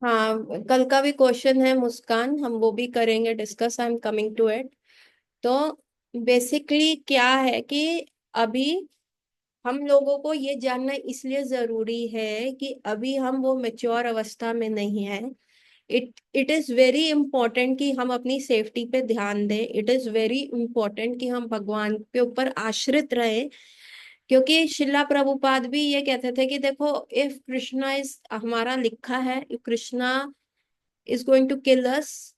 हाँ, कल का भी क्वेश्चन है मुस्कान, हम वो भी करेंगे discuss. I am coming to it. तो बेसिकली क्या है कि अभी हम लोगों को ये जानना इसलिए जरूरी है कि अभी हम वो मेच्योर अवस्था में नहीं है। इट इज वेरी इंपॉर्टेंट कि हम अपनी सेफ्टी पे ध्यान दें। इट इज वेरी इंपॉर्टेंट कि हम भगवान के ऊपर आश्रित रहें, क्योंकि शिला प्रभुपाद भी ये कहते थे कि देखो, इफ कृष्णा इज, हमारा लिखा है, Krishna is going to kill us,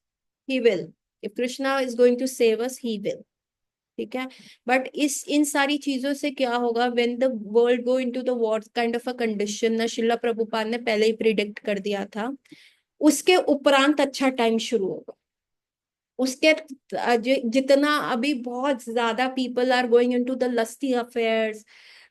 he will. If Krishna is going to save us, he will. ठीक है। बट इस इन सारी चीजों से क्या होगा, when the world go into the war kind of a condition, ना शिला प्रभुपाद ने पहले ही प्रिडिक्ट कर दिया था। उसके उपरांत अच्छा टाइम शुरू होगा। उसके जितना अभी बहुत ज्यादा people are going into the lusty affairs,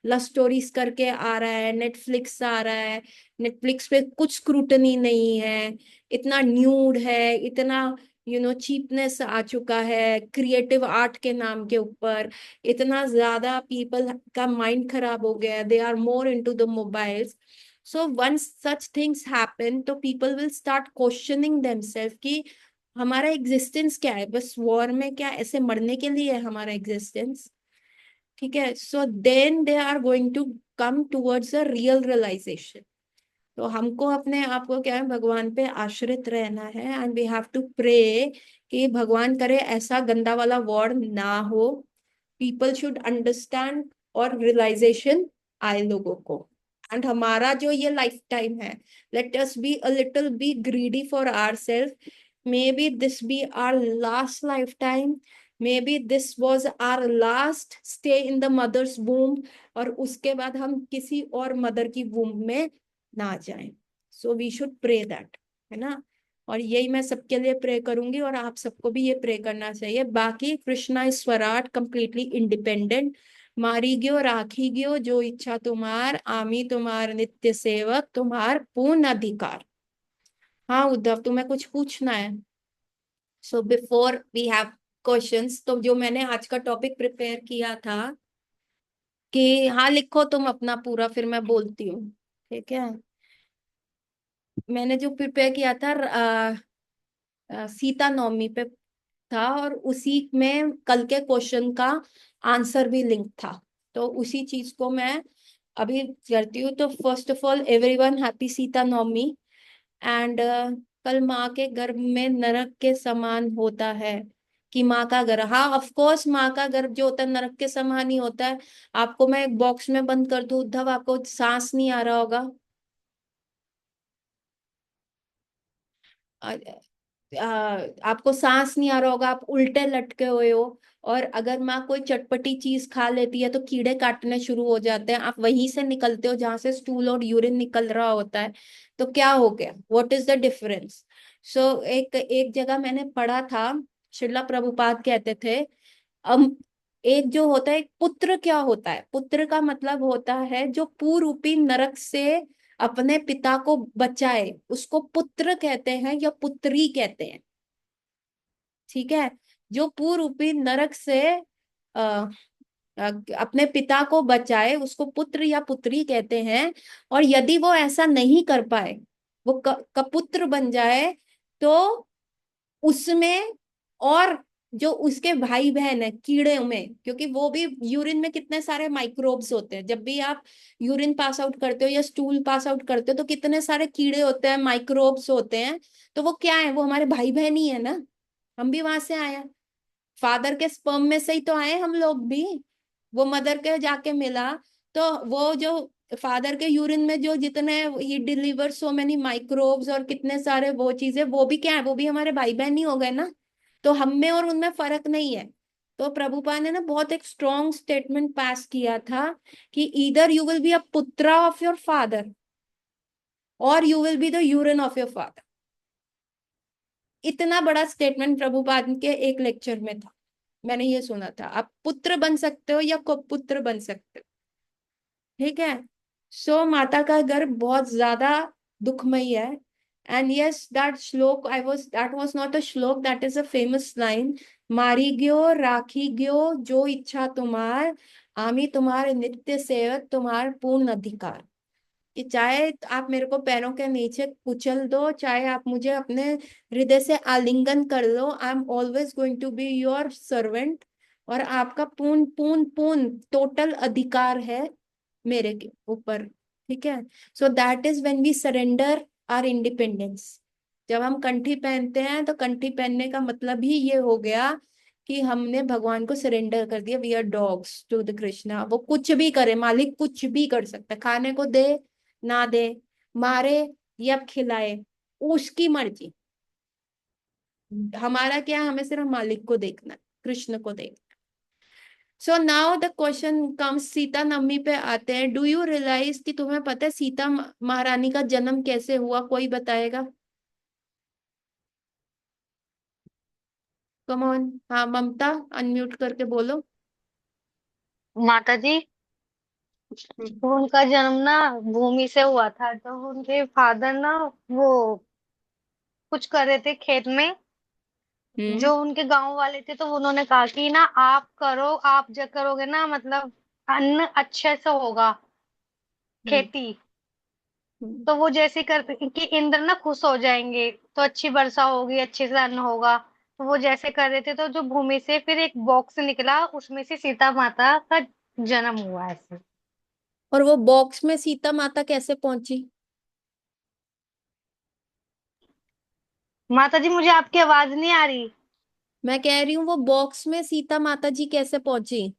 love stories करके आ रहा है, नेटफ्लिक्स आ रहा है। नेटफ्लिक्स पे कुछ स्क्रूटनी नहीं है, इतना न्यूड है, इतना चीपनेस आ चुका है क्रिएटिव आर्ट के नाम के ऊपर। इतना ज्यादा पीपल का माइंड खराब हो गया, they are more into the mobiles. So once such things happen तो people will start questioning themselves कि हमारा एग्जिस्टेंस क्या है, बस वॉर में क्या ऐसे मरने के लिए है हमारा एग्जिस्टेंस। ठीक है। So then they are going to come towards a real realization. तो हमको अपने आप को क्या है, भगवान पे आश्रित रहना है, and we have to pray कि भगवान करे ऐसा गंदा वाला वॉर ना हो। पीपल शुड अंडरस्टैंड और रियलाइजेशन आए लोगों को। एंड हमारा जो ये लाइफ टाइम है, let us be a little bit greedy for our self. Maybe this be our last lifetime, maybe this was our last stay in the mother's womb, और उसके बाद हम किसी और mother की वूम में ना जाएं। So we should pray that, है ना। और यही मैं सबके लिए प्रे करूंगी, और आप सबको भी ये प्रे करना चाहिए। बाकी कृष्णा इज स्वराट, कंप्लीटली इंडिपेंडेंट। मारी गयो राखी गयो जो इच्छा तुम्हार, आमी तुम्हार नित्य सेवक, तुम्हार पूर्ण अधिकार। हाँ उद्धव, तुम्हें कुछ पूछना है? So before we have questions, तो जो मैंने आज का टॉपिक प्रिपेयर किया था कि, हाँ लिखो तुम अपना पूरा, फिर मैं बोलती हूँ। ठीक है। मैंने जो प्रिपेयर किया था सीता नवमी पे था, और उसी में कल के क्वेश्चन का आंसर भी लिंक था। तो उसी चीज को मैं अभी करती हूँ। तो first of all everyone happy Sita Navami. And कल माँ के गर्भ में नरक के समान होता है कि माँ का गर्भ, हाँ ऑफ कोर्स माँ का गर्भ जो होता है नरक के समान ही होता है। आपको मैं एक बॉक्स में बंद कर दूं उद्धव, आपको सांस नहीं आ रहा होगा? आ, आपको सांस नहीं आ रहा होगा, आप उल्टे लटके हुए हो। और अगर माँ कोई चटपटी चीज खा लेती है तो कीड़े काटने शुरू हो जाते हैं, आप वहीं से निकलते हो जहां से स्टूल और यूरिन निकल रहा होता है। तो क्या हो गया, व्हाट इज द डिफरेंस? सो एक एक जगह मैंने पढ़ा था, श्रीला प्रभुपाद कहते थे, अब एक जो होता है, एक पुत्र क्या होता है, पुत्र का मतलब होता है जो पूरूपी नरक से अपने पिता को बचाए, उसको पुत्र कहते हैं या पुत्री कहते हैं। ठीक है। जो पूरूपी नरक से अ, अपने पिता को बचाए उसको पुत्र या पुत्री कहते हैं। और यदि वो ऐसा नहीं कर पाए, वो कपुत्र बन जाए, तो उसमें, और जो उसके भाई बहन है कीड़े में, क्योंकि वो भी यूरिन में कितने सारे माइक्रोब्स होते हैं, जब भी आप यूरिन पास आउट करते हो या स्टूल पास आउट करते हो तो कितने सारे कीड़े होते हैं, माइक्रोब्स होते हैं। तो वो क्या है, वो हमारे भाई बहन ही है ना। हम भी वहां से आए हैं, फादर के स्पर्म में से ही तो आए हम लोग भी। वो मदर के जाके मिला, तो वो जो फादर के यूरिन में जो जितने ही डिलीवर सो मेनी माइक्रोब्स और कितने सारे वो चीजें, वो भी क्या है, वो भी हमारे भाई बहन ही हो गए ना। तो हम में और उनमें फर्क नहीं है। तो प्रभुपाद ने ना बहुत एक स्ट्रॉन्ग स्टेटमेंट पास किया था कि either you will be a पुत्रा ऑफ योर फादर, और you will be the urine of your father. इतना बड़ा स्टेटमेंट प्रभुपाद के एक लेक्चर में था। मैंने ये सुना था, आप पुत्र बन सकते हो या पुत्र बन सकते हो। ठीक है। सो माता का गर्भ बहुत ज्यादा दुखमयी है। And yes, that shloka I was, that was not a shloka, that is a famous line. मारी गयो राखी गयो जो इच्छा तुम्हार, आमी तुम्हार नित्य सेवक, तुम्हार पूर्ण अधिकार। कि चाहे आप मेरे को पैरों के नीचे कुचल दो, चाहे आप मुझे अपने हृदय से आलिंगन कर लो, I am always going to be your servant. और आपका पूर्ण पूर्ण पूर्ण टोटल अधिकार है मेरे के ऊपर। ठीक है। So that is when we surrender our independence. जब हम कंठी पहनते हैं तो कंठी पहनने का मतलब ही ये हो गया कि हमने भगवान को सरेंडर कर दिया। We are dogs to the Krishna. वो कुछ भी करे, मालिक कुछ भी कर सकता है, खाने को दे ना दे, मारे या खिलाए, उसकी मर्जी। हमारा क्या, हमें सिर्फ मालिक को देखना है, कृष्ण को देखना। So now the question comes, Sita Navami पे आते हैं। डू यू रियलाइज कि तुम्हें पता है सीता महारानी का जन्म कैसे हुआ? कोई बताएगा? Come on. हाँ ममता, अनम्यूट करके बोलो। माता जी, हम्म। उनका जन्म ना भूमि से हुआ था। तो उनके फादर ना वो कुछ कर रहे थे खेत में। हम्म। जो उनके गांव वाले थे तो उन्होंने कहा कि ना आप करो, आप जब करोगे ना मतलब अन्न अच्छे से होगा, हम्म। खेती। हम्म। तो वो जैसे करते कि इंद्र ना खुश हो जाएंगे, तो अच्छी वर्षा होगी, अच्छे से अन्न होगा। तो वो जैसे कर रहे थे तो जो भूमि से फिर एक बॉक्स निकला, उसमें से सीता माता का जन्म हुआ ऐसे। और वो बॉक्स में सीता माता कैसे पहुंची? माता जी, मुझे आपकी आवाज नहीं आ रही। मैं कह रही हूँ वो बॉक्स में सीता माता जी कैसे पहुंची?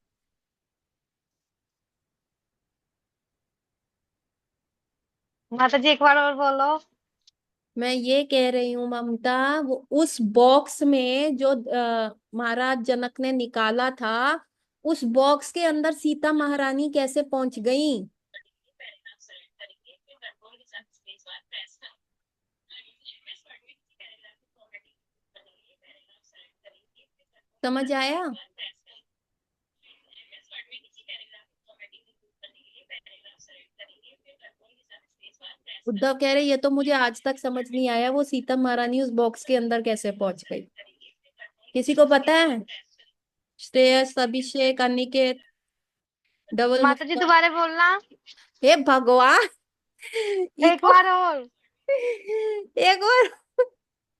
माता जी एक बार और बोलो। मैं ये कह रही हूँ ममता, वो उस बॉक्स में जो महाराज जनक ने निकाला था, उस बॉक्स के अंदर सीता महारानी कैसे पहुंच गई? समझ आया? उद्धव कह रहे ये तो मुझे आज तक समझ नहीं आया, वो सीता महारानी उस बॉक्स के अंदर कैसे पहुंच गई? किसी को पता है? श्रेयस, अभिषेक, अनिकेत, डबल माता जी मुस्कान। दोबारा बोलना। हे भगवान! एक इको। बार और। एक और।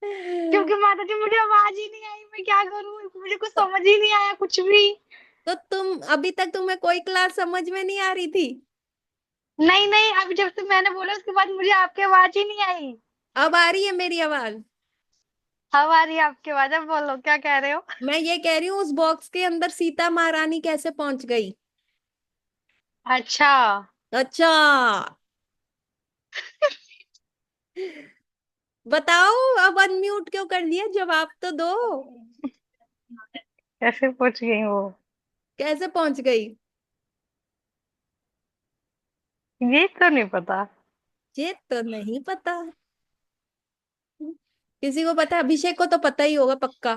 क्योंकि माता जी मुझे आवाज ही नहीं आई, मैं क्या करूं, मुझे कुछ समझ ही नहीं आया कुछ भी। तो तुम अभी तक तुम्हें कोई क्लास समझ में नहीं आ रही थी? नहीं नहीं, अभी जब से मैंने बोला उसके बाद मुझे आपकी आवाज ही नहीं आई। अब आ रही है मेरी आवाज? अब आ रही है आपकी आवाज, अब बोलो क्या कह रहे हो। मैं ये कह रही हूँ उस बॉक्स के अंदर सीता महारानी कैसे पहुंच गई? अच्छा। अच्छा। बताओ। अब अनम्यूट क्यों कर लिया? जवाब तो दो। कैसे पूछ गई वो। कैसे पहुंच गई? ये तो नहीं पता। ये तो नहीं पता। किसी को पता है? अभिषेक को तो पता ही होगा पक्का।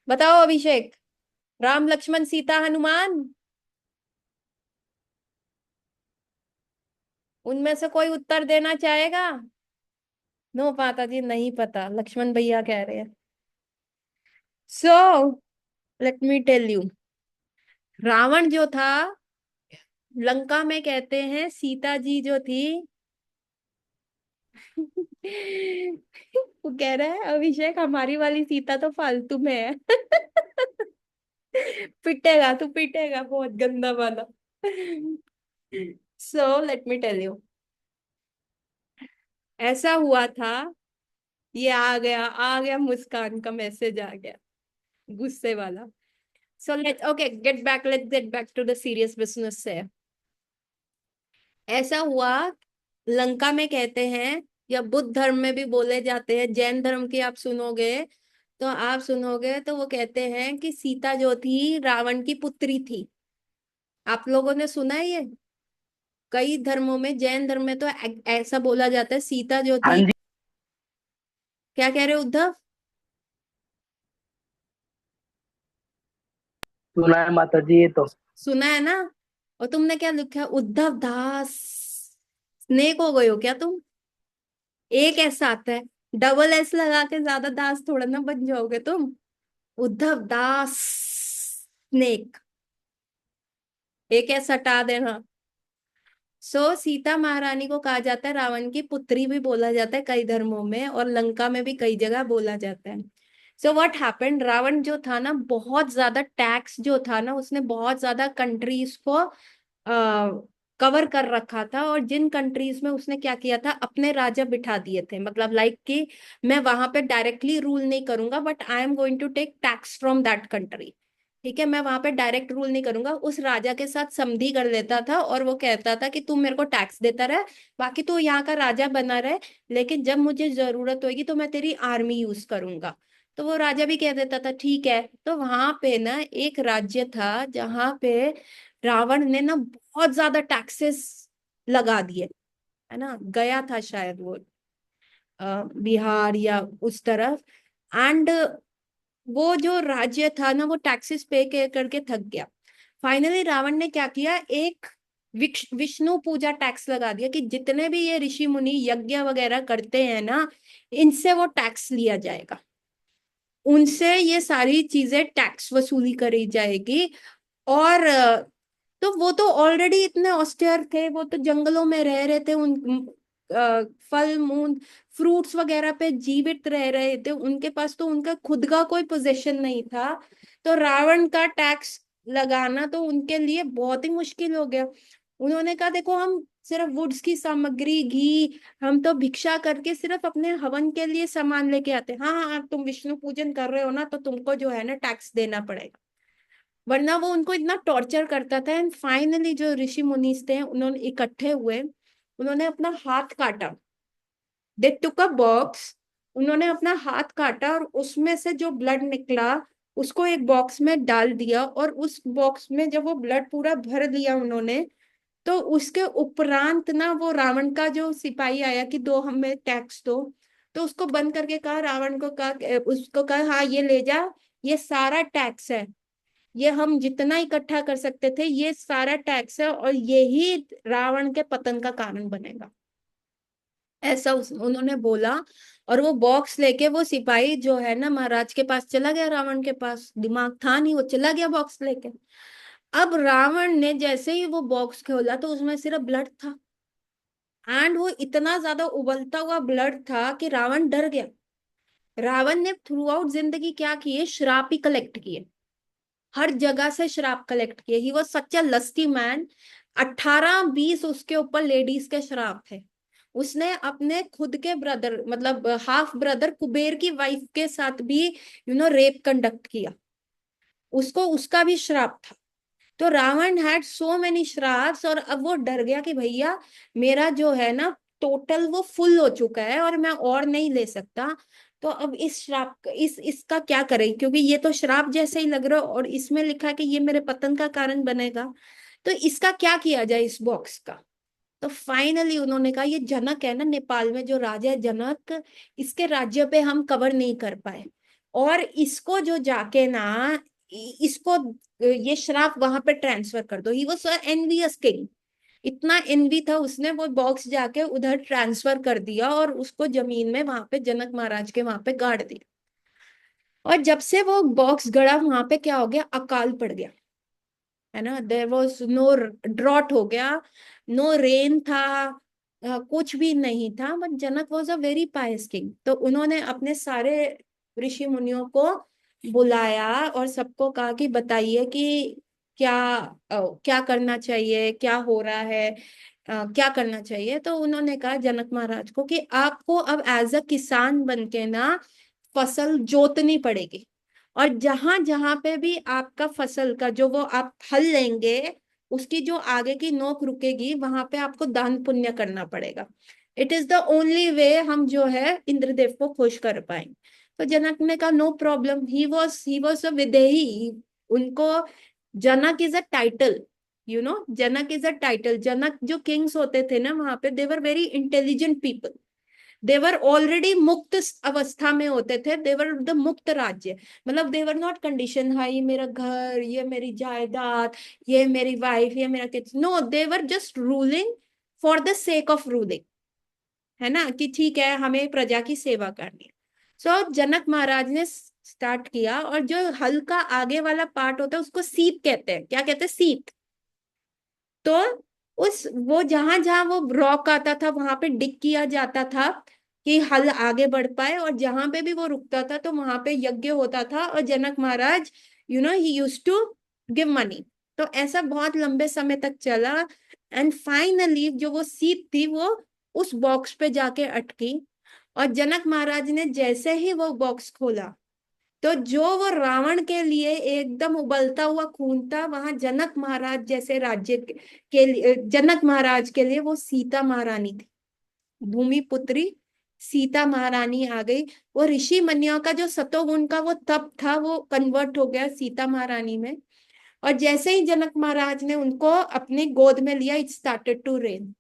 बताओ अभिषेक। राम लक्ष्मण सीता हनुमान, उनमें से कोई उत्तर देना चाहेगा? नो माता जी नहीं पता, लक्ष्मण भैया कह रहे हैं। So let me tell you. Ravan जो था, लंका में कहते हैं सीता जी जो थी। वो कह रहा है अभिषेक हमारी वाली सीता तो फालतू में है। पिटेगा तू, पिटेगा बहुत गंदा वाला। So let me tell you. ऐसा हुआ था, ये आ गया मुस्कान का मैसेज आ गया, गुस्से वाला। So let okay get back, let's get back to the serious business से। ऐसा हुआ, लंका में कहते हैं, या बुद्ध धर्म में भी बोले जाते हैं, जैन धर्म की आप सुनोगे तो आप सुनोगे तो वो कहते हैं कि सीता जो थी रावण की पुत्री थी। आप लोगों ने सुना है ये? कई धर्मों में, जैन धर्म में तो ऐसा बोला जाता है सीता जो हाँ थी। जी। क्या कह रहे हो उद्धव? सुना है माता जी ये तो। सुना है ना? और तुमने क्या लिखा है, उद्धव दास? स्नेक हो गए हो क्या तुम? एक ऐसा आता है, डबल एस लगा के ज्यादा दास थोड़ा ना बन जाओगे तुम। उद्धव दास स्नेक, एक एस हटा देना। सीता महारानी को कहा जाता है रावण की पुत्री भी बोला जाता है कई धर्मों में, और लंका में भी कई जगह बोला जाता है। व्हाट हैपेंड, रावण जो था ना, बहुत ज्यादा टैक्स जो था ना, उसने बहुत ज्यादा कंट्रीज को कवर कर रखा था, और जिन कंट्रीज में उसने क्या किया था, अपने राजा बिठा दिए थे, मतलब लाइक कि मैं वहां पे डायरेक्टली रूल नहीं करूंगा, but I am going to take tax from that country. ठीक है, मैं वहां पे डायरेक्ट रूल नहीं करूंगा, उस राजा के साथ संधि कर लेता था, और वो कहता था कि तू मेरे को टैक्स देता रहे, बाकी तू यहाँ का राजा बना रहे, लेकिन जब मुझे जरूरत होगी तो मैं तेरी आर्मी यूज करूंगा। तो वो राजा भी कह देता था ठीक है। तो वहां पे ना एक राज्य था जहां पे रावण ने ना बहुत ज्यादा टैक्सेस लगा दिए, है ना, गया था शायद वो बिहार या उस तरफ। एंड वो जो राज्य था ना, वो टैक्सेस करके थक गया। फाइनली रावण ने क्या किया, एक विष्णु पूजा टैक्स लगा दिया कि जितने भी ये ऋषि मुनि यज्ञ वगैरह करते हैं ना, इनसे वो टैक्स लिया जाएगा, उनसे ये सारी चीजें टैक्स वसूली करी जाएगी। और तो वो तो ऑलरेडी इतने ऑस्टेयर थे, वो तो जंगलों में रह रहे थे, उन फल मूल फ्रूट्स वगैरह पे जीवित रह रहे थे, उनके पास तो उनका खुद का कोई पोजेशन नहीं था। तो रावण का टैक्स लगाना तो उनके लिए बहुत ही मुश्किल हो गया। उन्होंने कहा देखो, हम सिर्फ वुड्स की सामग्री, घी, हम तो भिक्षा करके सिर्फ अपने हवन के लिए सामान लेके आते हैं। हाँ हाँ हाँ, तुम विष्णु पूजन कर रहे हो ना, तो तुमको जो है ना टैक्स देना पड़ेगा। वरना वो उनको इतना टॉर्चर करता था। एंड फाइनली जो ऋषि मुनीस थे, उन्होंने इकट्ठे हुए, उन्होंने अपना हाथ काटा। दे टुक अ बॉक्स, उन्होंने अपना हाथ काटा, और उसमें से जो ब्लड निकला उसको एक बॉक्स में डाल दिया, और उस बॉक्स में जब वो ब्लड पूरा भर दिया उन्होंने, तो उसके उपरांत ना वो रावण का जो सिपाही आया कि दो हमें टैक्स दो, तो उसको बंद करके कहा, रावण को कहा, उसको कहा हाँ ये ले जा, ये सारा टैक्स है, ये हम जितना इकट्ठा कर सकते थे ये सारा टैक्स है, और यही रावण के पतन का कारण बनेगा। ऐसा उन्होंने बोला। और वो बॉक्स लेके वो सिपाही जो है ना महाराज के पास चला गया, रावण के पास दिमाग था नहीं, वो चला गया बॉक्स लेके। अब रावण ने जैसे ही वो बॉक्स खोला तो उसमें सिर्फ ब्लड था, एंड वो इतना ज्यादा उबलता हुआ ब्लड था कि रावण डर गया। रावण ने थ्रू आउट जिंदगी क्या किए, श्राप ही कलेक्ट किए, हर जगह से श्राप कलेक्ट किए। He was such a lusty man. 18-20 उसके ऊपर लेडीज के श्राप थे। उसने अपने खुद के ब्रदर, मतलब हाफ ब्रदर कुबेर की वाइफ के साथ भी रेप कंडक्ट किया, उसको उसका भी श्राप था। तो रावण हैड सो मेनी श्राप्स, और अब वो डर गया कि भैया मेरा जो है ना टोटल वो फुल हो चुका है, और मैं और नहीं ले सकता। तो अब इस श्राप इसका क्या करें, क्योंकि ये तो श्राप जैसे ही लग रहा है, और इसमें लिखा है कि ये मेरे पतन का कारण बनेगा। तो इसका क्या किया जाए इस बॉक्स का। तो फाइनली उन्होंने कहा, ये जनक है ना, नेपाल में जो राजा है जनक, इसके राज्य पे हम कवर नहीं कर पाए, और इसको जो जाके ना इसको ये श्राप वहां पे ट्रांसफर कर दो। He was so envious king, इतना एनवी था उसने, वो बॉक्स जाके उधर ट्रांसफर कर दिया, और उसको जमीन में वहां पे जनक महाराज के वहां पे गाड़ दिया। और जब से वो बॉक्स गड़ा, वहां पे क्या हो गया, अकाल पड़ गया, है ना, देर वॉज नो ड्रॉट हो गया, नो रेन था, कुछ भी नहीं था। But Janak was a very Payas king, तो उन्होंने अपने सारे ऋषि मुनियों को बुलाया, और सबको कहा कि बताइए कि क्या क्या करना चाहिए, क्या हो रहा है, क्या करना चाहिए। तो उन्होंने कहा जनक महाराज को कि आपको अब एज अ किसान बन के ना फसल जोतनी पड़ेगी, और जहां जहां पे भी आपका फसल का जो वो आप हल लेंगे, उसकी जो आगे की नोक रुकेगी, वहां पे आपको दान पुण्य करना पड़ेगा। It is the only way हम जो है इंद्रदेव को खुश कर पाएंगे। तो जनक ने कहा no problem, he was a videhi. उनको Janak is a title, Janak is a title. Janak जो किंग्स होते थे ना वहां पे, they were very intelligent people, they were already मुक्त अवस्था में होते थे, देवर द मुक्त राज्य, मतलब देवर नॉट कंडीशन, हाँ ये मेरा घर, ये मेरी जायदाद, ये मेरी वाइफ, ये मेरा kids, no, they're just ruling for the sake of ruling, है ना, कि ठीक है हमें प्रजा की सेवा करनी है। जनक महाराज ने स्टार्ट किया, और जो हल का आगे वाला पार्ट होता है उसको सीत कहते हैं, क्या कहते हैं, सीत। तो उस वो जहां जहां वो रॉक आता था वहां पे डिग किया जाता था कि हल आगे बढ़ पाए, और जहां पे भी वो रुकता था तो वहां पे यज्ञ होता था, और Janak Maharaj he used to give money. तो ऐसा बहुत लंबे समय तक चला, एंड फाइनली जो वो सीट थी वो उस बॉक्स पे जाके अटकी। और जनक महाराज ने जैसे ही वो बॉक्स खोला, तो जो वो रावण के लिए एकदम उबलता हुआ खून था, वहां जनक महाराज जैसे राज्य के लिए, जनक महाराज के लिए वो सीता महारानी थी, भूमि पुत्री सीता महारानी आ गई। वो ऋषि मुनियों का जो सतोगुण का वो तप था वो कन्वर्ट हो गया सीता महारानी में। और जैसे ही जनक महाराज ने उनको अपनी गोद में लिया, इट स्टार्टेड टू रेन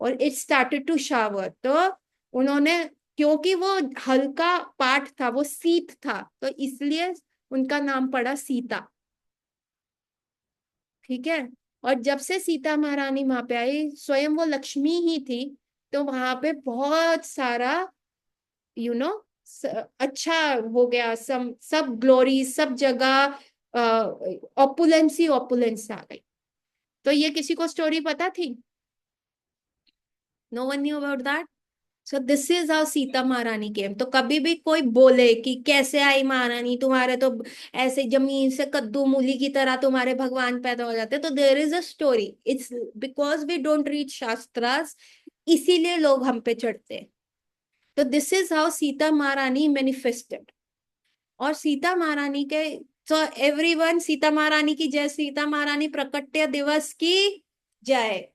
और इट स्टार्टेड टू शावर। तो उन्होंने, क्योंकि वो हल्का पाठ था, वो सीत था, तो इसलिए उनका नाम पड़ा सीता। ठीक है। और जब से सीता महारानी वहां पे आई, स्वयं वो लक्ष्मी ही थी, तो वहां पे बहुत सारा यू नो अच्छा हो गया, सब ग्लोरी, सब जगह ऑपुलेंस ही ऑपुलेंस आ गई। तो ये किसी को स्टोरी पता थी? No one knew about that. So this is how Sita Maharani came. तो कभी भी कोई बोले कि कैसे आई महारानी, तुम्हारे तो ऐसे जमीन से कद्दू मूली की तरह तुम्हारे भगवान पैदा हो जाते, तो there is a story. It's because we don't read shastras, इसीलिए लोग हम पे चढ़ते हैं। तो दिस इज हाउ सीता महारानी मैनिफेस्टेड। और सीता महारानी के, तो एवरीवन, सीता महारानी की जय, सीता महारानी प्रकट्य दिवस की जय।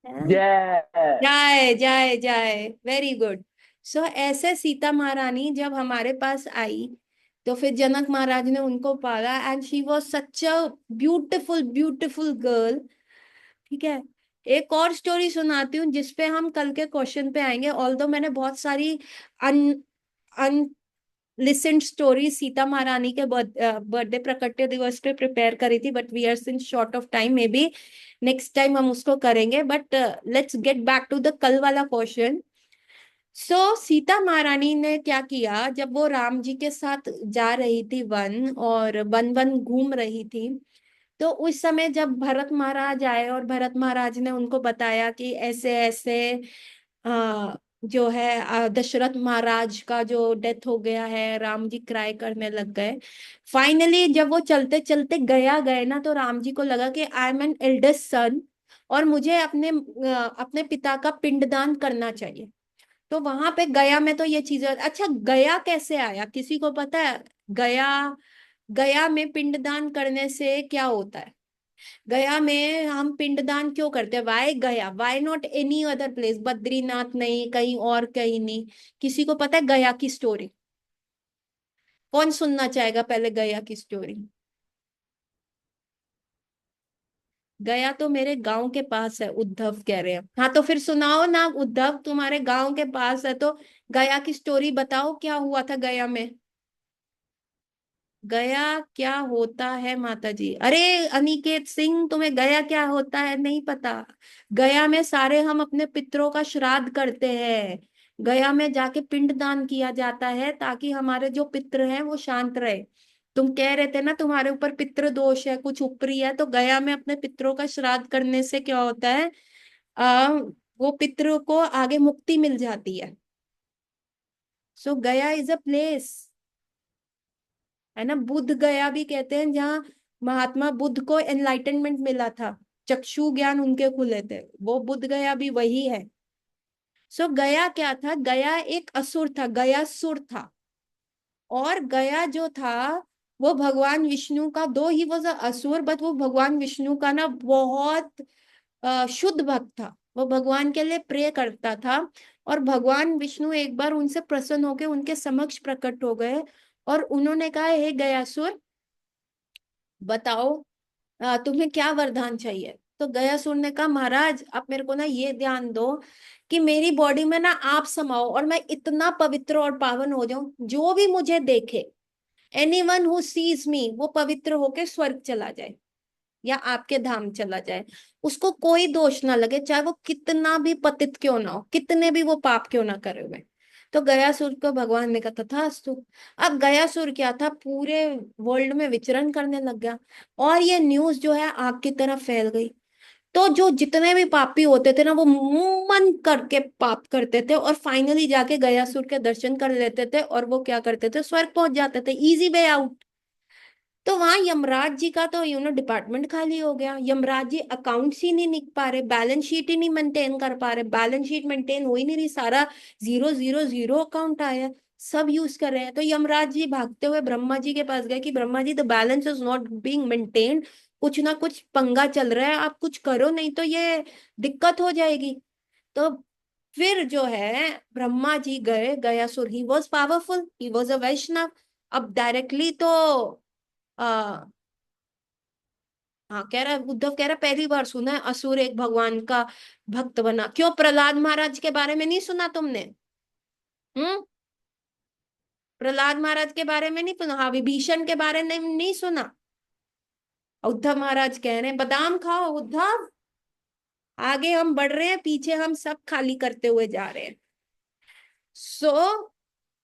जय। जाए जाए जाए, वेरी गुड। सो ऐसे सीता महारानी जब हमारे पास आई, तो फिर जनक महाराज ने उनको पाला, and she was such a beautiful beautiful girl. ठीक है। एक और स्टोरी सुनाती हूँ जिसपे हम कल के क्वेश्चन पे आएंगे, ऑल्दो मैंने बहुत सारी अन लिसन्ड स्टोरी सीता महारानी के बर्थडे प्रकट्य दिवस पे प्रिपेयर करी थी, but we are since short of time, maybe next time हम उसको करेंगे। But let's get back to the कल वाला क्वेश्चन। सो सीता महारानी ने क्या किया, जब वो राम जी के साथ जा रही थी वन, और वन वन घूम रही थी, तो उस समय जब भरत महाराज आए और भरत महाराज ने उनको बताया कि ऐसे ऐसे जो है दशरथ महाराज का जो डेथ हो गया है, राम जी क्राई करने लग गए। फाइनली जब वो चलते चलते गया गए ना, तो राम जी को लगा कि I am an eldest son, और मुझे अपने पिता का पिंडदान करना चाहिए। तो वहां पे गया में तो ये चीजें, अच्छा गया कैसे आया, किसी को पता है? गया, गया में पिंडदान करने से क्या होता है? गया में हम पिंडदान क्यों करते हैं? Why Gaya, why not any other place? Badrinath नहीं, कहीं और कहीं नहीं? किसी को पता है गया की स्टोरी? कौन सुनना चाहेगा पहले गया की स्टोरी? गया तो मेरे गांव के पास है, उद्धव कह रहे हैं। हाँ तो फिर सुनाओ ना उद्धव, तुम्हारे गांव के पास है तो गया की स्टोरी बताओ, क्या हुआ था गया में? गया क्या होता है माता जी? अरे अनिकेत सिंह, तुम्हें गया क्या होता है नहीं पता? गया में सारे हम अपने पितरों का श्राद्ध करते हैं। गया में जाके पिंडदान किया जाता है ताकि हमारे जो पितृ हैं वो शांत रहे। तुम कह रहे थे ना तुम्हारे ऊपर पितृ दोष है, कुछ ऊपरी है, तो गया में अपने पितरों का श्राद्ध करने से क्या होता है? आ, वो पितरों को आगे मुक्ति मिल जाती है। सो गया इज अ प्लेस, है ना। बुद्ध गया भी कहते हैं, जहाँ महात्मा बुद्ध को एनलाइटनमेंट मिला था, चक्षु ज्ञान उनके खुले थे, वो बुद्ध गया भी वही है। सो गया क्या था? गया एक असुर था, गया सुर था। और गया जो था वो भगवान विष्णु का, दो ही वॉज अ असुर, बट वो भगवान विष्णु का ना बहुत शुद्ध भक्त था। वो भगवान के लिए प्रे करता था। और भगवान विष्णु एक बार उनसे प्रसन्न होकर उनके समक्ष प्रकट हो गए, और उन्होंने कहा, हे गयासुर, बताओ तुम्हें क्या वरदान चाहिए? तो गयासुर ने कहा, महाराज आप मेरे को ना ये ध्यान दो कि मेरी बॉडी में ना आप समाओ, और मैं इतना पवित्र और पावन हो जाऊं, जो भी मुझे देखे, एनीवन हु सीज मी, वो पवित्र होके स्वर्ग चला जाए या आपके धाम चला जाए। उसको कोई दोष ना लगे, चाहे वो कितना भी पतित क्यों ना हो, कितने भी वो पाप क्यों ना करे हुए। तो गयासुर को भगवान ने कहा, तथास्तु। अब गयासुर क्या था, पूरे वर्ल्ड में विचरण करने लग गया, और ये न्यूज जो है आग की तरह फैल गई। तो जो जितने भी पापी होते थे ना, वो मन करके पाप करते थे और फाइनली जाके गयासुर के दर्शन कर लेते थे, और वो क्या करते थे, स्वर्ग पहुंच जाते थे, इजी वे आउट। तो वहां यमराज जी का तो डिपार्टमेंट खाली हो गया। यमराज जी अकाउंट्स ही नहीं लिख पा रहे, बैलेंस शीट ही नहीं मेंटेन कर पा रहे, बैलेंस शीट मेंटेन हो ही नहीं रही, सारा 0 0 0 अकाउंट आया, सब यूज कर रहे हैं। तो यमराज जी भागते हुए ब्रह्मा जी के पास गए कि Brahma ji, the balance is not being maintained, कुछ ना कुछ पंगा चल रहा है, आप कुछ करो, नहीं तो ये दिक्कत हो जाएगी। तो फिर जो है ब्रह्मा जी गए, Gayasur he was powerful, he was a Vaishnav. अब डायरेक्टली तो आ, हाँ, कह रहा उद्धव, कह रहा पहली बार सुना है असुर एक भगवान का भक्त बना। क्यों, प्रहलाद महाराज के बारे में नहीं सुना तुमने? हम्म, प्रहलाद महाराज के बारे में नहीं सुना? हाँ, विभीषण के बारे में नहीं सुना? उद्धव महाराज कह रहे हैं बादाम खाओ उद्धव, आगे हम बढ़ रहे हैं, पीछे हम सब खाली करते हुए जा रहे हैं। सो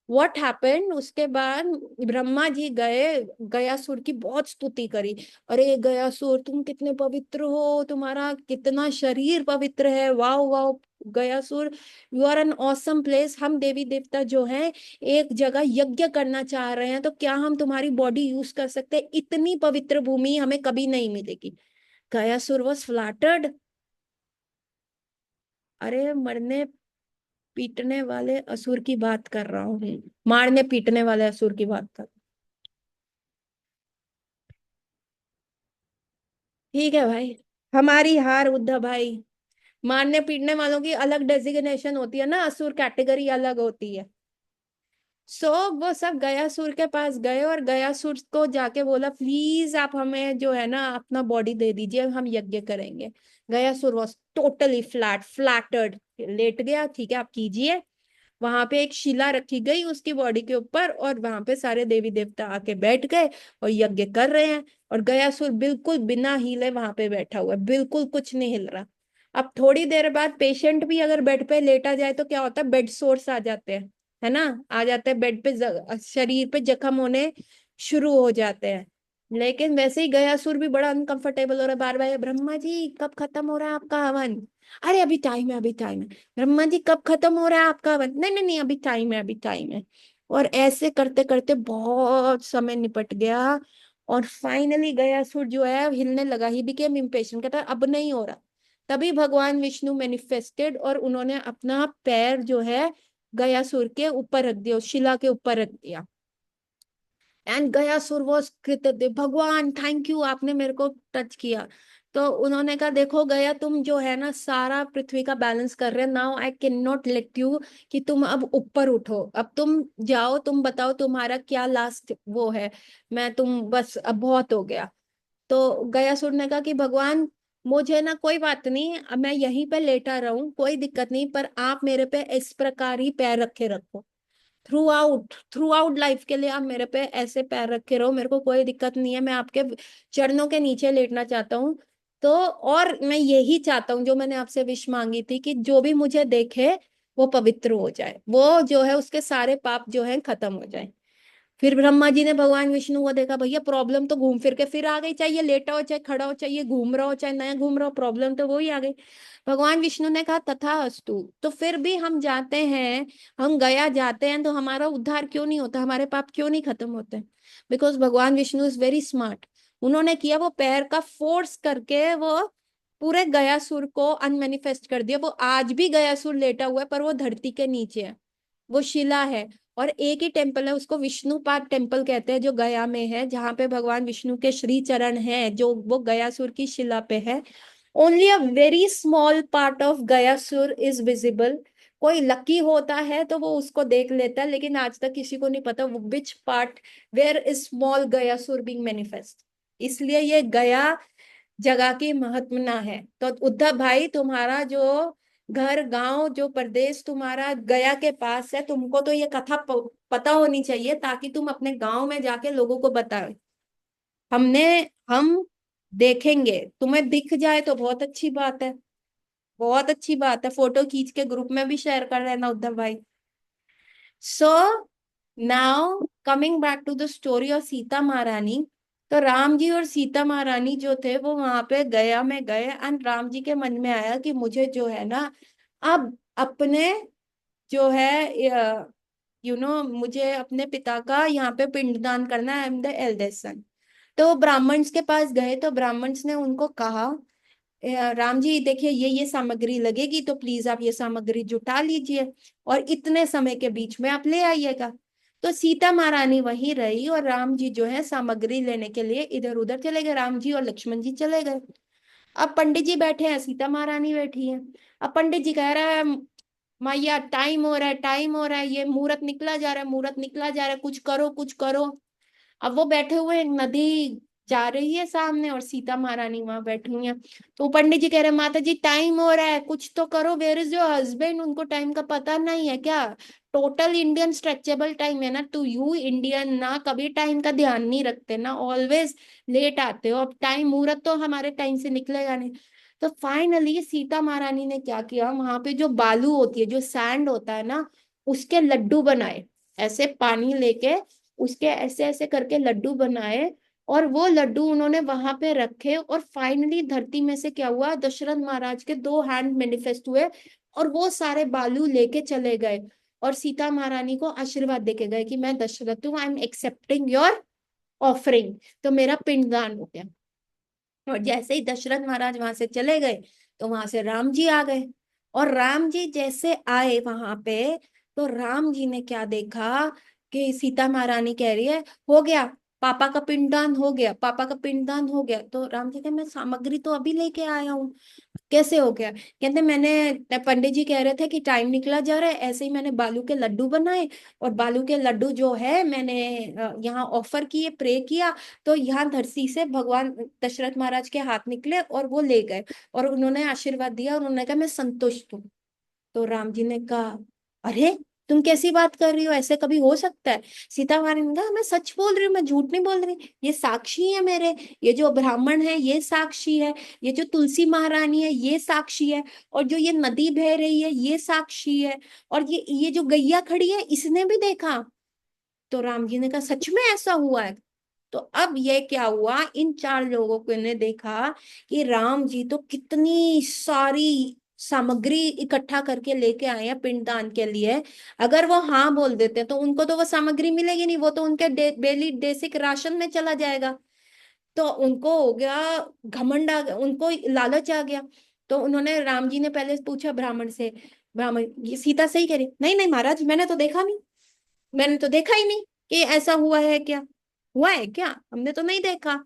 व्हाट हैपेंड, उसके बाद ब्रह्मा जी गए, गयासुर की बहुत स्तुति करी। अरे गयासुर, तुम कितने पवित्र हो, तुम्हारा कितना शरीर पवित्र है, wow wow Gayasur, you are an awesome place. हम देवी देवता जो हैं एक जगह यज्ञ करना चाह रहे हैं, तो क्या हम तुम्हारी बॉडी यूज कर सकते हैं? इतनी पवित्र भूमि हमें कभी नहीं मिलेगी। Gayasur was flattered. अरे मरने पीटने वाले असुर की बात कर रहा हूँ, मारने पीटने वाले असुर की बात कर। ठीक है भाई, हमारी हार उद्धव भाई। मारने पीटने वालों की अलग डेजिग्नेशन होती है ना, असुर कैटेगरी अलग होती है। सो वो सब गयासुर के पास गए और गयासुर को जाके बोला, प्लीज आप हमें जो है ना अपना बॉडी दे दीजिए, हम यज्ञ करेंगे। गयासुर वॉज टोटली फ्लैटर्ड, लेट गया, ठीक है आप कीजिए। वहां पे एक शिला रखी गई उसकी बॉडी के ऊपर, और वहां पे सारे देवी देवता आके बैठ गए और यज्ञ कर रहे हैं। और गयासुर बिल्कुल बिना हिले वहां पे बैठा हुआ है, बिल्कुल कुछ नहीं हिल रहा। अब थोड़ी देर बाद पेशेंट भी अगर बेड पे लेटा जाए तो क्या होता है, बेड सोर्स आ जाते हैं, है ना, आ जाते हैं बेड पे, शरीर पे जख्म होने शुरू हो जाते हैं। लेकिन वैसे ही गयासुर भी बड़ा अनकंफर्टेबल हो रहा है, बार बार, ब्रह्मा जी कब खत्म हो रहा है आपका हवन? अरे अभी टाइम है, अभी टाइम है। ब्रह्मा जी कब खत्म हो रहा है आपका हवन? नहीं नहीं नहीं, अभी टाइम है, अभी टाइम है। और ऐसे करते करते बहुत समय निपट गया, और फाइनली गयासुर जो है हिलने लगा, ही बिकेम इम्पेशेंट, कहता अब नहीं हो रहा। तभी भगवान विष्णु मैनिफेस्टेड, और उन्होंने अपना पैर जो है गयासुर के ऊपर रख दिया, उस शिला के ऊपर रख दिया। एंड गयासुर वॉज कृतज्ञ, भगवान थैंक यू, आपने मेरे को टच किया। तो उन्होंने कहा, देखो गया, तुम जो है ना सारा पृथ्वी का बैलेंस कर रहे, now I can not let you, कि तुम अब ऊपर उठो, अब तुम जाओ, तुम बताओ तुम्हारा क्या लास्ट वो है, मैं तुम बस अब बहुत हो गया। तो गयासुर ने कहा कि भगवान, मुझे ना कोई बात नहीं, अब मैं यहीं पे लेटा रहूं, कोई दिक्कत नहीं, पर आप मेरे पे इस प्रकार ही पैर रखे रखो, थ्रू आउट लाइफ के लिए आप मेरे पे ऐसे पैर रखे रहो, मेरे को कोई दिक्कत नहीं है, मैं आपके चरणों के नीचे लेटना चाहता हूँ। तो और मैं यही चाहता हूँ, जो मैंने आपसे विश मांगी थी, कि जो भी मुझे देखे वो पवित्र हो जाए, वो जो है उसके सारे पाप जो है खत्म हो जाए। फिर ब्रह्मा जी ने भगवान विष्णु को देखा, भैया प्रॉब्लम तो घूम फिर के फिर आ गई, चाहे ये लेटा हो, चाहे खड़ा हो, चाहे ये घूम रहा हो, चाहे नया घूम रहा हो, प्रॉब्लम तो वही आ गई। भगवान विष्णु ने कहा, तथास्तु, तो फिर भी हम जाते हैं, हम गया जाते हैं, तो हमारा उद्धार क्यों नहीं होता, हमारे पाप क्यों नहीं खत्म होते? बिकॉज भगवान विष्णु इज वेरी स्मार्ट। उन्होंने किया, वो पैर का फोर्स करके वो पूरे गयासुर को अनमेनिफेस्ट कर दिया। वो आज भी गयासुर लेटा हुआ है, पर वो धरती के नीचे है, वो शिला है। और एक ही टेम्पल है, उसको विष्णुपाद टेम्पल कहते हैं, जो गया में है, जहाँ पे भगवान विष्णु के श्री चरण है, जो वो गयासुर की शिला पे है। Only a very small part of Gayasur is visible. कोई लकी होता है तो वो उसको देख लेता है, लेकिन आज तक किसी को नहीं पता वो which part, where is small Gayasur being manifest. इसलिए ये गया जगह की महत्वना है। तो उद्धव भाई, तुम्हारा जो घर गांव जो प्रदेश तुम्हारा गया के पास है, तुमको तो ये कथा पता होनी चाहिए, ताकि तुम अपने गांव में जाके लोगों को बताओ। हमने हम देखेंगे, तुम्हें दिख जाए तो बहुत अच्छी बात है, बहुत अच्छी बात है, फोटो खींच के ग्रुप में भी शेयर कर लेना उद्धव भाई। So now coming back to the story of Sita Maharani. तो राम जी और सीता महारानी जो थे वो वहां पे गया में गए, एंड राम जी के मन में आया कि मुझे जो है ना अब अपने जो है मुझे अपने पिता का यहाँ पे पिंडदान करना है, I am the eldest son. तो वो ब्राह्मण्स के पास गए, तो ब्राह्मण्स ने उनको कहा, राम जी देखिए ये सामग्री लगेगी, तो प्लीज आप ये सामग्री जुटा लीजिए और इतने समय के बीच में आप ले आइएगा। तो सीता महारानी वहीं रही और राम जी जो है सामग्री लेने के लिए इधर उधर चले गए, राम जी और लक्ष्मण जी चले गए। अब पंडित जी बैठे हैं, सीता महारानी बैठी है। अब पंडित जी कह रहा है, मैया टाइम हो रहा है, टाइम हो रहा है, ये मुहूर्त निकला जा रहा है, मुहूर्त निकला जा रहा है, कुछ करो कुछ करो। अब वो बैठे हुए एक नदी जा रही है सामने और सीता महारानी वहां बैठी हुई है। तो पंडित जी कह रहे हैं, माता जी टाइम हो रहा है, कुछ तो करो, वेयर इज योर हस्बैंड, उनको टाइम का पता नहीं है क्या? टोटल इंडियन स्ट्रेचेबल टाइम है ना, टू यू इंडियन ना कभी टाइम का ध्यान नहीं रखते ना, ऑलवेज लेट आते हो, अब टाइम मुहूर्त तो हमारे टाइम से निकलेगा नहीं। तो फाइनली सीता महारानी ने क्या किया, वहां पे जो बालू होती है, जो सैंड होता है ना, उसके लड्डू बनाए, ऐसे पानी लेके उसके ऐसे ऐसे करके लड्डू बनाए, और वो लड्डू उन्होंने वहां पे रखे, और फाइनली धरती में से क्या हुआ, दशरथ महाराज के दो हैंड मैनिफेस्ट हुए और वो सारे बालू लेके चले गए और सीता महारानी को आशीर्वाद देके गए कि मैं दशरथ हूँ, I am accepting your offering. तो मेरा पिंडदान हो गया। और जैसे ही दशरथ महाराज वहां से चले गए, तो वहां से राम जी आ गए। और राम जी जैसे आए वहां पे, तो राम जी ने क्या देखा कि सीता महारानी कह रही है, हो गया, पापा का पिंडदान हो गया, पापा का पिंडदान हो गया। तो राम जी कहे, मैं सामग्री तो अभी लेके आया हूँ, कैसे हो गया? कहते मैंने, पंडित जी कह रहे थे कि टाइम निकला जा रहा है, ऐसे ही मैंने बालू के लड्डू बनाए, और बालू के लड्डू जो है मैंने यहाँ ऑफर किए, प्रे किया, तो यहाँ धरती से भगवान दशरथ महाराज के हाथ निकले और वो ले गए, और उन्होंने आशीर्वाद दिया और उन्होंने कहा मैं संतुष्ट हूँ। तो राम जी ने कहा, अरे तुम कैसी बात कर रही हो, ऐसे कभी हो सकता है? सीता महारानी ने कहा, मैं सच बोल रही हूँ, मैं झूठ नहीं बोल रही, ये साक्षी है मेरे, ये जो ब्राह्मण है ये साक्षी है, ये जो तुलसी महारानी है ये साक्षी है, और जो ये नदी बह रही है ये साक्षी है, और ये जो गैया खड़ी है इसने भी देखा। तो राम जी ने कहा, सच में ऐसा हुआ है? तो अब ये क्या हुआ, इन चार लोगों को ने देखा कि राम जी तो कितनी सारी सामग्री इकट्ठा करके लेके आए हैं पिंडदान के लिए। अगर वो हाँ बोल देते तो उनको तो वो सामग्री मिलेगी नहीं, वो तो उनके डेली बेसिक राशन में चला जाएगा। तो उनको हो गया घमंड, आ गया उनको, लालच आ गया। तो उन्होंने, राम जी ने पहले पूछा ब्राह्मण से, ब्राह्मण, ये सीता सही कह रही? नहीं नहीं महाराज, मैंने तो देखा नहीं, मैंने तो देखा ही नहीं कि ऐसा हुआ है क्या, हुआ है क्या, हमने तो नहीं देखा।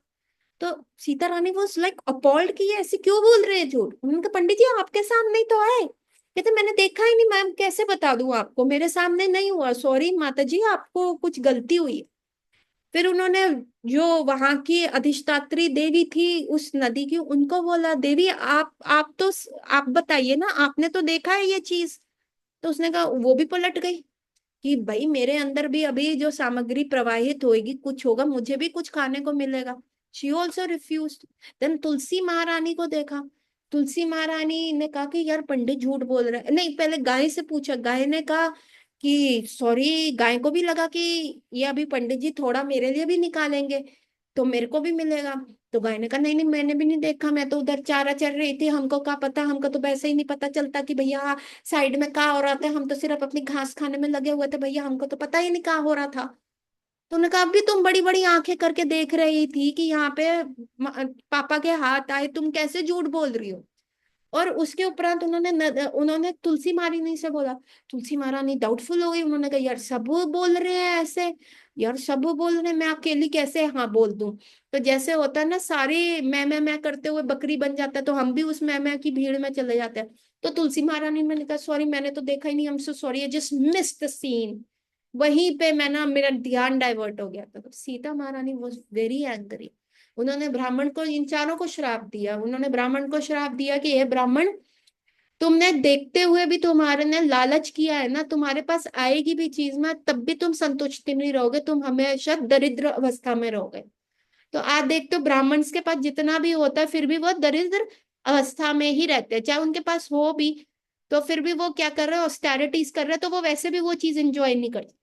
तो सीता रानी वो लाइक अपॉल्ड की, ये ऐसे क्यों बोल रहे हैं झूठ? उन्होंने कहा, पंडित जी आपके सामने ही तो आए। कहते मैंने देखा ही नहीं, मैम कैसे बता दूं आपको, मेरे सामने नहीं हुआ, सॉरी माता जी आपको कुछ गलती हुई है। फिर उन्होंने जो वहां की अधिष्ठात्री देवी थी उस नदी की, उनको बोला, देवी आप तो, आप बताइए ना, आपने तो देखा है ये चीज। तो उसने कहा, वो भी पलट गई कि भाई मेरे अंदर भी अभी जो सामग्री प्रवाहित होएगी, कुछ होगा, मुझे भी कुछ खाने को मिलेगा। She also refuse. Then Tulsi Maharani को देखा, तुलसी महारानी ने कहा कि यार पंडित झूठ बोल रहा है, नहीं पहले गाय से पूछा, गाय ने कहा कि सॉरी, गाय को भी लगा कि ये अभी पंडित जी थोड़ा मेरे लिए भी निकालेंगे तो मेरे को भी मिलेगा। तो गाय ने कहा, नहीं नहीं मैंने भी नहीं देखा, मैं तो उधर चारा चर रही थी, हमको क्या पता, हमको तो वैसे ही नहीं पता चलता कि भैया साइड में क्या हो रहा था, हम तो सिर्फ अपनी घास खाने में लगे हुए थे भैया, हमको तो पता ही नहीं क्या हो रहा था। तो उन्होंने कहा, अभी तुम बड़ी बड़ी आंखें करके देख रही थी कि यहाँ पे पापा के हाथ आए, तुम कैसे झूठ बोल रही हो? और उसके उपरांत उन्होंने तुलसी महारानी से बोला। तुलसी महारानी डाउटफुल हो गई, उन्होंने कहा, यार सब बोल रहे हैं ऐसे, यार सब बोल रहे हैं, मैं अकेली कैसे हाँ बोल दूं? तो जैसे होता है ना, सारे मैं करते हुए बकरी बन जाता है, तो हम भी उस मैं की भीड़ में चले जाते हैं। तो तुलसी महारानी ने कहा, सॉरी मैंने तो देखा ही नहीं, हम so sorry, just miss the scene. वहीं पे मैं ना, मेरा ध्यान डाइवर्ट हो गया था। तो सीता महारानी वॉज वेरी एंग्री। उन्होंने ब्राह्मण को, इन चारों को श्राप दिया, उन्होंने ब्राह्मण को श्राप दिया कि हे ब्राह्मण, तुमने देखते हुए भी तुम्हारे ने लालच किया है ना, तुम्हारे पास आएगी भी चीज में तब भी तुम संतुष्टि नहीं रहोगे, तुम हमेशा दरिद्र अवस्था में रहोगे। तो आज देख, तो ब्राह्मण के पास जितना भी होता है फिर भी वो दरिद्र अवस्था में ही रहते हैं, चाहे उनके पास हो भी, तो फिर भी वो क्या कर रहे हैं, ऑस्टेरिटीज कर रहे हैं, तो वो वैसे भी वो चीज एंजॉय नहीं करते।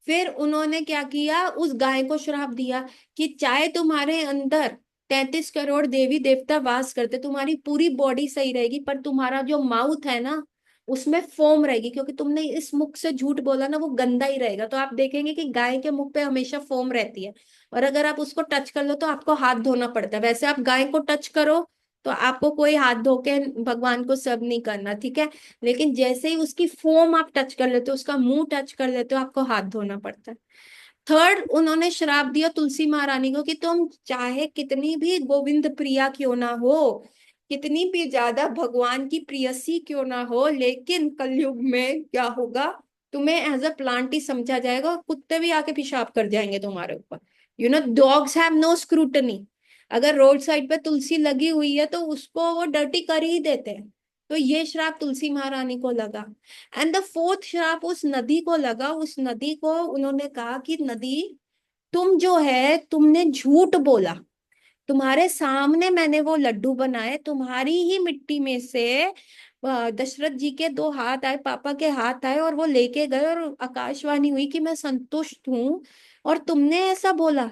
फिर उन्होंने क्या किया, उस गाय को श्राप दिया कि चाहे तुम्हारे अंदर 33 करोड़ देवी देवता वास करते, तुम्हारी पूरी बॉडी सही रहेगी, पर तुम्हारा जो माउथ है ना, उसमें फोम रहेगी, क्योंकि तुमने इस मुख से झूठ बोला ना, वो गंदा ही रहेगा। तो आप देखेंगे कि गाय के मुख पे हमेशा फोम रहती है, और अगर आप उसको टच कर लो तो आपको हाथ धोना पड़ता है। वैसे आप गाय को टच करो तो आपको कोई हाथ धो के भगवान को सर्व नहीं करना, ठीक है। लेकिन जैसे ही उसकी फोम आप टच कर लेते हो, उसका मुंह टच कर लेते हो, आपको हाथ धोना पड़ता है। थर्ड, उन्होंने श्राप दिया तुलसी महारानी को कि तुम चाहे कितनी भी गोविंद प्रिया क्यों ना हो, कितनी भी ज्यादा भगवान की प्रियसी क्यों ना हो, लेकिन कलयुग में क्या होगा, तुम्हें एज अ प्लांट ही समझा जाएगा, और कुत्ते भी आके पेशाब कर जाएंगे तुम्हारे ऊपर। You know, dogs have no scrutiny. अगर रोड साइड पे तुलसी लगी हुई है तो उसको वो डर्टी कर ही देते हैं। तो ये श्राप तुलसी महारानी को लगा। एंड द फोर्थ श्राप उस नदी को लगा। उस नदी को उन्होंने कहा कि नदी, तुम जो है, तुमने झूठ बोला, तुम्हारे सामने मैंने वो लड्डू बनाए, तुम्हारी ही मिट्टी में से दशरथ जी के 2 हाथ आए, पापा के हाथ आए, और वो लेके गए, और आकाशवाणी हुई कि मैं संतुष्ट हूँ, और तुमने ऐसा बोला,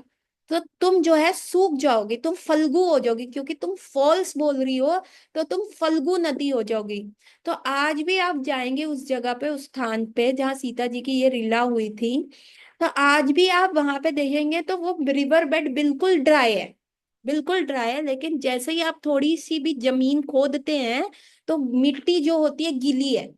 तो तुम जो है सूख जाओगी, तुम फल्गु हो जाओगी, क्योंकि तुम फॉल्स बोल रही हो, तो तुम फल्गु नदी हो जाओगी। तो आज भी आप जाएंगे उस जगह पे, उस स्थान पे जहाँ सीता जी की ये लीला हुई थी, तो आज भी आप वहां पे देखेंगे तो वो रिवर बेड बिल्कुल ड्राई है, बिल्कुल ड्राई है। लेकिन जैसे ही आप थोड़ी सी भी जमीन खोदते हैं, तो मिट्टी जो होती है गीली है।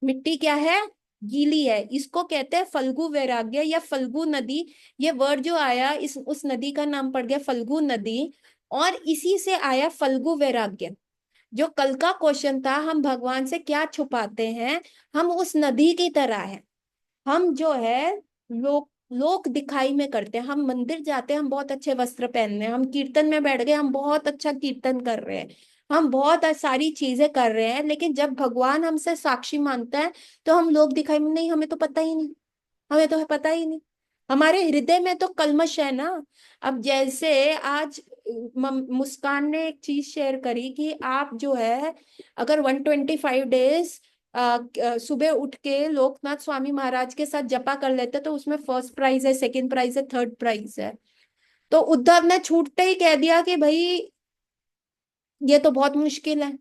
मिट्टी क्या है, गीली है। इसको कहते हैं फल्गु वैराग्य या फल्गु नदी। ये वर्ड जो आया, इस उस नदी का नाम पड़ गया फल्गु नदी, और इसी से आया फल्गु वैराग्य। जो कल का क्वेश्चन था, हम भगवान से क्या छुपाते हैं, हम उस नदी की तरह है। हम जो है लोक लोक दिखाई में करते हैं। हम मंदिर जाते हैं, हम बहुत अच्छे वस्त्र पहनने हैं, हम कीर्तन में बैठ गए, हम बहुत अच्छा कीर्तन कर रहे हैं, हम बहुत सारी चीजें कर रहे हैं, लेकिन जब भगवान हमसे साक्षी मांगता है, तो हम लोक दिखाई में नहीं, हमें तो पता ही नहीं, हमें तो पता ही नहीं। हमारे हृदय में तो कल्मश है ना। अब जैसे आज मुस्कान ने एक चीज शेयर करी कि आप जो है, अगर 125 डेज सुबह उठ के लोकनाथ स्वामी महाराज के साथ जपा कर लेते, तो उसमें फर्स्ट प्राइज है, सेकंड प्राइज है, थर्ड प्राइज है। तो उद्धव ने छूटते ही कह दिया कि भाई ये तो बहुत मुश्किल है,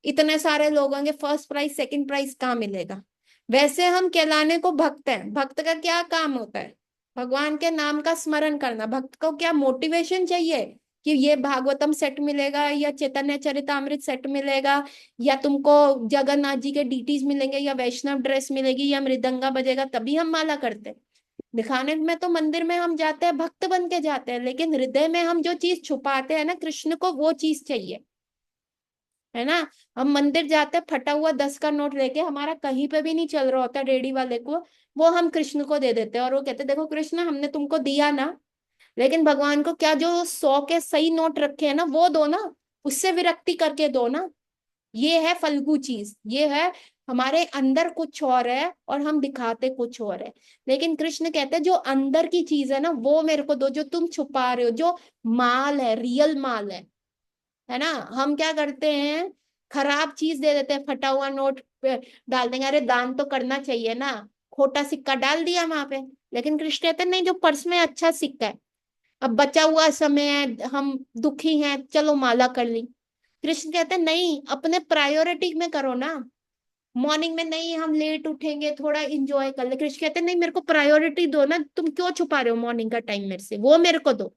इतने सारे लोग होंगे, फर्स्ट प्राइज सेकंड प्राइज कहाँ मिलेगा। वैसे हम कहलाने को भक्त हैं। भक्त का क्या काम होता है, भगवान के नाम का स्मरण करना। भक्त को क्या मोटिवेशन चाहिए कि ये भागवतम सेट मिलेगा, या चैतन्य चरितामृत सेट मिलेगा, या तुमको जगन्नाथ जी के डीटीज मिलेंगे, या वैष्णव ड्रेस मिलेगी, या मृदंगा बजेगा, तभी हम माला करते हैं। दिखाने में तो मंदिर में हम जाते हैं, भक्त बन के जाते हैं, लेकिन हृदय में हम जो चीज छुपाते हैं ना, कृष्ण को वो चीज चाहिए, है ना। हम मंदिर जाते हैं, फटा हुआ 10 का नोट लेके, हमारा कहीं पे भी नहीं चल रहा होता रेडी वाले को, वो हम कृष्ण को दे देते हैं, और वो कहते हैं देखो कृष्ण, हमने तुमको दिया ना। लेकिन भगवान को क्या, जो 100 के सही नोट रखे हैं ना, वो दो ना, उससे विरक्ति करके दो ना। ये है फल्गु चीज, ये है हमारे अंदर कुछ और है, और हम दिखाते कुछ और है। लेकिन कृष्ण कहते हैं जो अंदर की चीज है ना, वो मेरे को दो, जो तुम छुपा रहे हो, जो माल है, रियल माल है ना। हम क्या करते हैं, खराब चीज दे देते हैं, फटा हुआ नोट पे डाल देंगे, अरे दान तो करना चाहिए ना, खोटा सिक्का डाल दिया वहां पे। लेकिन कृष्ण कहते हैं नहीं, जो पर्स में अच्छा सिक्का है, अब बचा हुआ समय है, हम दुखी हैं, चलो माला कर ली। कृष्ण कहते हैं नहीं, अपने प्रायोरिटी में करो ना। मॉर्निंग में नहीं, हम लेट उठेंगे, थोड़ा इंजॉय कर ले। कृष्ण कहते हैं नहीं, मेरे को प्रायोरिटी दो ना, तुम क्यों छुपा रहे हो मॉर्निंग का टाइम मेरे से, वो मेरे को दो।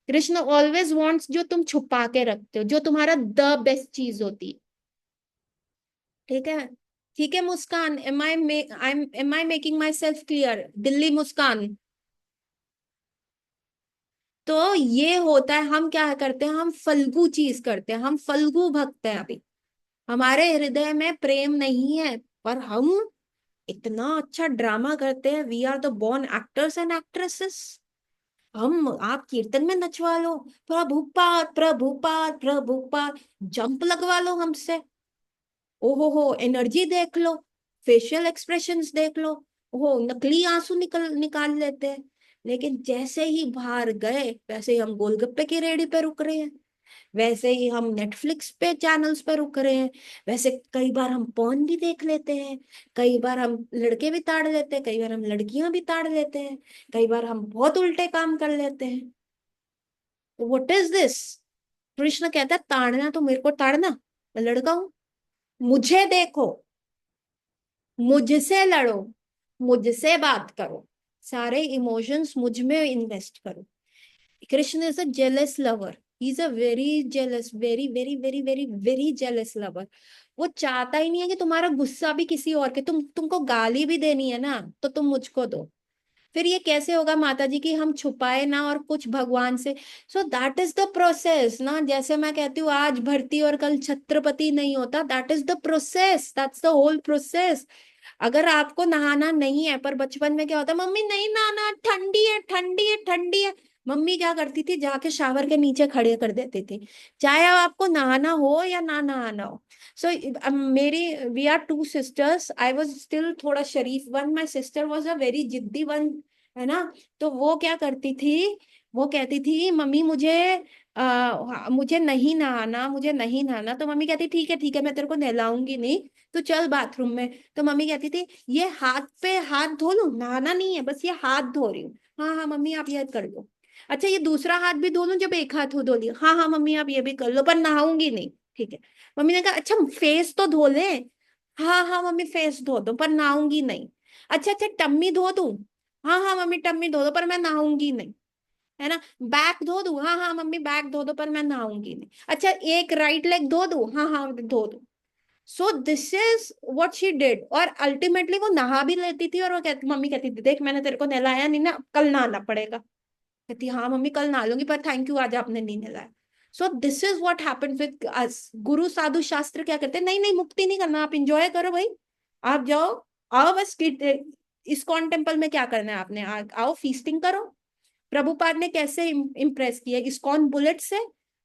कृष्ण ऑलवेज वांट्स जो तुम छुपा के रखते हो, जो तुम्हारा द बेस्ट चीज होती है। ठीक है, ठीक है Muskan, am I making myself clear, Delhi Muskan. तो ये होता है, हम क्या करते हैं, हम फल्गु चीज करते हैं, हम फल्गु भक्त हैं अभी, हमारे हृदय में प्रेम नहीं है, पर हम इतना अच्छा ड्रामा करते हैं। We are the born actors and actresses. हम, आप कीर्तन में नचवा लो, प्रभुपाद प्रभुपाद प्रभुपाद, जंप लगवा लो हमसे, ओहो हो, एनर्जी देख लो, फेशियल एक्सप्रेशंस देख लो, ओहो नकली आंसू निकल निकाल लेते हैं। लेकिन जैसे ही बाहर गए, वैसे ही हम गोलगप्पे की रेडी पे रुक रहे हैं। वैसे ही हम नेटफ्लिक्स पे चैनल्स पे रुक रहे हैं, वैसे कई बार हम पॉर्न भी देख लेते हैं, कई बार हम लड़के भी ताड़ लेते हैं, कई बार हम लड़कियां भी ताड़ लेते हैं, कई बार हम बहुत उल्टे काम कर लेते हैं। What is this? कृष्ण कहता है ताड़ना तो मेरे को ताड़ना, मैं लड़का हूं, मुझे देखो, मुझसे लड़ो, मुझसे बात करो, सारे इमोशंस मुझ में इन्वेस्ट करो। Krishna is a jealous lover, he is a very jealous, very very very very very jealous lover. वो चाहता ही नहीं है कि तुम्हारा गुस्सा भी किसी और के, तुमको गाली भी देनी है ना तो तुम मुझको दो। फिर ये कैसे होगा माता जी कि हम छुपाए ना और कुछ भगवान से। सो दैट इज द प्रोसेस ना, जैसे मैं कहती हूँ आज भर्ती और कल छत्रपति नहीं होता, that is the process, that's the whole process. अगर आपको नहाना नहीं है, पर बचपन में क्या होता है, मम्मी नहीं नहाना, ठंडी है ठंडी है ठंडी है, मम्मी क्या करती थी, जाके शावर के नीचे खड़े कर देती थी, चाहे आपको नहाना हो या ना नहाना हो। सो मेरी, we are two sisters, I was still थोड़ा शरीफ one, my sister was a very जिद्दी वन, है ना। तो वो क्या करती थी, वो कहती थी मम्मी मुझे मुझे नहीं नहाना, मुझे नहीं नहाना, तो मम्मी कहती ठीक है मैं तेरे को नहलाऊंगी नहीं, तो चल बाथरूम में। तो मम्मी कहती थी ये हाथ पे हाथ धो लूं, नहाना नहीं है, बस ये हाथ धो रही हूँ। हाँ हाँ मम्मी आप ये कर लो। अच्छा ये दूसरा हाथ भी धो लूं, जब एक हाथ धो लिया, हाँ हाँ मम्मी आप ये भी कर लो, पर नहाऊंगी नहीं। ठीक है। मम्मी ने कहा अच्छा फेस तो धो ले, हाँ हाँ मम्मी फेस धो दो पर नहाऊंगी नहीं। अच्छा अच्छा टम्मी धो दूं, हाँ हाँ मम्मी टम्मी धो दो पर मैं नहाऊंगी नहीं, है ना। बैक धो दूं, हाँ हाँ मम्मी बैक धो दो पर मैं नहाऊंगी नहीं। अच्छा एक राइट लेग धो दूं, हाँ हाँ धो दो। सो this is what she did, और अल्टीमेटली वो नहा भी लेती थी, और वो कहती, मम्मी कहती थी देख मैंने तेरे को नहलाया नहीं ना, कल नहाना पड़ेगा। कहती हाँ मम्मी कल नहा लूंगी, पर थैंक यू आज आपने नहीं नहलाया। So this is what happened with us. गुरु साधु शास्त्र क्या करते हैं, नहीं नहीं मुक्ति नहीं करना, आप इंजॉय करो भाई, आप जाओ, आओ बस इस्कॉन टेम्पल में क्या करना है आपने, आओ फीस्टिंग करो। प्रभुपाद ने कैसे इम्प्रेस किया इस्कॉन बुलेट से,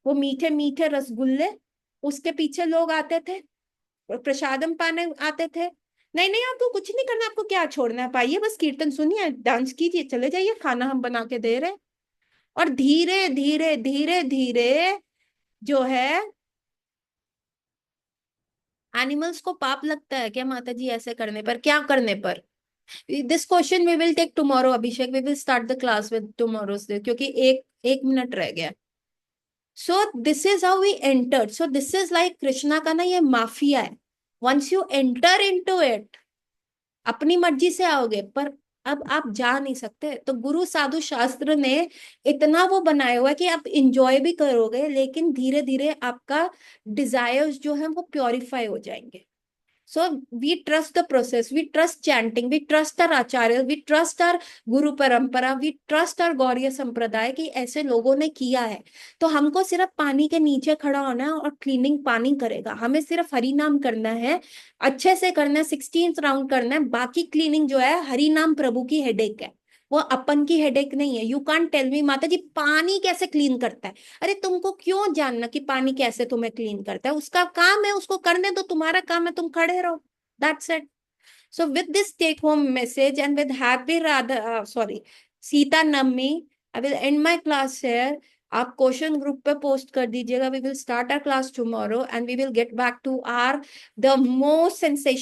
वो मीठे मीठे रसगुल्ले, उसके पीछे लोग आते थे, प्रसादम पाने आते थे। नहीं नहीं आपको कुछ नहीं करना, आपको क्या छोड़ना है, पाइए बस कीर्तन सुनिए डांस कीजिए चले जाइए, खाना हम बना के दे रहे हैं। और धीरे धीरे धीरे धीरे जो है, एनिमल्स को पाप लगता है क्या माता जी ऐसे करने पर, क्या करने पर? This question we will take tomorrow Abhishek, we will start the class with tomorrow's day, क्योंकि एक एक मिनट रह गया। So this is how we entered, so this is like Krishna का ना ये माफिया है। Once you enter into it, अपनी मर्जी से आओगे, पर अब आप जा नहीं सकते। तो गुरु साधु शास्त्र ने इतना वो बनाया हुआ है कि आप इंजॉय भी करोगे, लेकिन धीरे धीरे आपका डिजायर्स जो है वो प्योरीफाई हो जाएंगे। So we trust the process, we trust chanting, we trust our acharya, we trust our guru parampara, we trust are Gaudiya संप्रदाय कि ऐसे लोगों ने किया है। तो हमको सिर्फ पानी के नीचे खड़ा होना है और क्लीनिंग पानी करेगा, हमें सिर्फ हरि नाम करना है, अच्छे से करना है, 16th राउंड करना है, बाकी क्लीनिंग जो है हरि नाम प्रभु की हेडेक है, वो अपन की हेडेक नहीं है। यू कांट टेल मी माता जी पानी कैसे क्लीन करता है, अरे तुमको क्यों जानना कि पानी कैसे तुम्हें क्लीन करता है, उसका काम है उसको करने दो, तुम्हारा काम है तुम खड़े रहो, that's it. So with this take home message and with happy Radha sorry Sita Navami, I will end my class here. आप क्वेश्चन ग्रुप पे पोस्ट कर दीजिएगा, we will start our class tomorrow and we will get back to our the most sensational